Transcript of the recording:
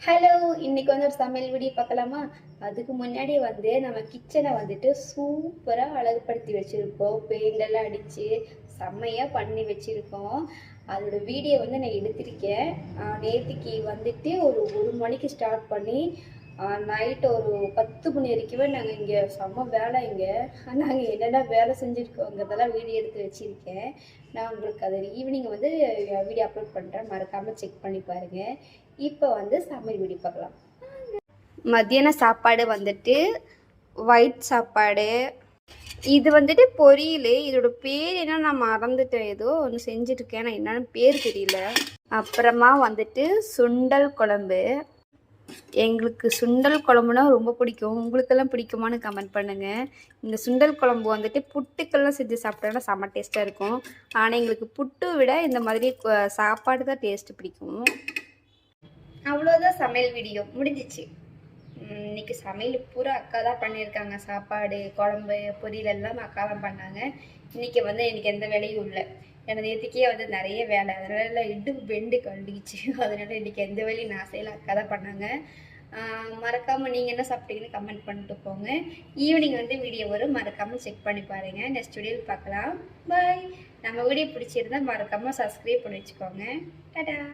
Hello, இன்னைக்கு வந்து ஒரு சமையல் வீடியோ பார்க்கலாமா? அதுக்கு முன்னாடி வந்து நம்ம கிச்சனை வந்துட்டு சூப்பராக அழகுபடுத்தி வச்சுருக்கோம். பெயிண்டெல்லாம் அடித்து செம்மையாக பண்ணி வச்சுருக்கோம். அதோட வீடியோ வந்து நான் எடுத்திருக்கேன். நேற்றுக்கு வந்துட்டு ஒரு மணிக்கு ஸ்டார்ட் பண்ணி நைட்டு ஒரு 10 மணி வரைக்குமே நாங்கள் இங்கே செம்ம வேலை. இங்கே நாங்கள் என்னென்ன வேலை செஞ்சுருக்கோங்கிறதெல்லாம் வீடியோ எடுத்து வச்சுருக்கேன். நான் உங்களுக்கு அது ஈவினிங் வந்து வீடியோ அப்லோட் பண்ணுறேன், மறக்காமல் செக் பண்ணி பாருங்கள். இப்போ வந்து சமையல் வீடியோ பார்க்கலாம். மத்தியான சாப்பாடு வந்துட்டு ஒயிட் சாப்பாடு. இது வந்துட்டு பொரியல். இதோட பேர் என்ன நான் மறந்துட்டேன். ஏதோ ஒன்று செஞ்சுருக்கேன், நான் என்னென்னு பேர் தெரியல. அப்புறமா வந்துட்டு சுண்டல் குழம்பு. எங்களுக்கு சுண்டல் குழம்புனா ரொம்ப பிடிக்கும். உங்களுக்கெல்லாம் பிடிக்குமான்னு கமெண்ட் பண்ணுங்கள். இந்த சுண்டல் குழம்பு வந்துட்டு புட்டுக்கெல்லாம் செஞ்சு சாப்பிட்டோன்னா செம்ம டேஸ்ட்டாக இருக்கும். ஆனால் எங்களுக்கு புட்டு விட இந்த மாதிரி சாப்பாடு தான் டேஸ்ட்டு பிடிக்கும். அவ்வளோதான், சமையல் வீடியோ முடிஞ்சிச்சு. இன்றைக்கி சமையல் பூரா அக்கா தான் பண்ணியிருக்காங்க. சாப்பாடு, குழம்பு, பொரியல் எல்லாம் அக்கா தான் பண்ணாங்க. இன்றைக்கி வந்து எனக்கு எந்த வேலையும் இல்லை. எனக்கு நேற்றுக்கே வந்து நிறைய வேலை, அதனால இடுப்பு பெண்டு கழுடிச்சு. அதனால் இன்றைக்கி எந்த வேலையும் நான் செய்யலை, அக்கா தான் பண்ணாங்க. மறக்காமல் நீங்கள் என்ன சாப்பிட்டீங்கன்னு கமெண்ட் பண்ணிட்டு போங்க. ஈவினிங் வந்து வீடியோ வரும், மறக்காமல் செக் பண்ணி பாருங்கள். நெக்ஸ்ட் வீடியோவில் பார்க்கலாம். பாய். நம்ம வீடியோ பிடிச்சிருந்தா மறக்காமல் சப்ஸ்கிரைப் பண்ணி வச்சுக்கோங்க. டாடா.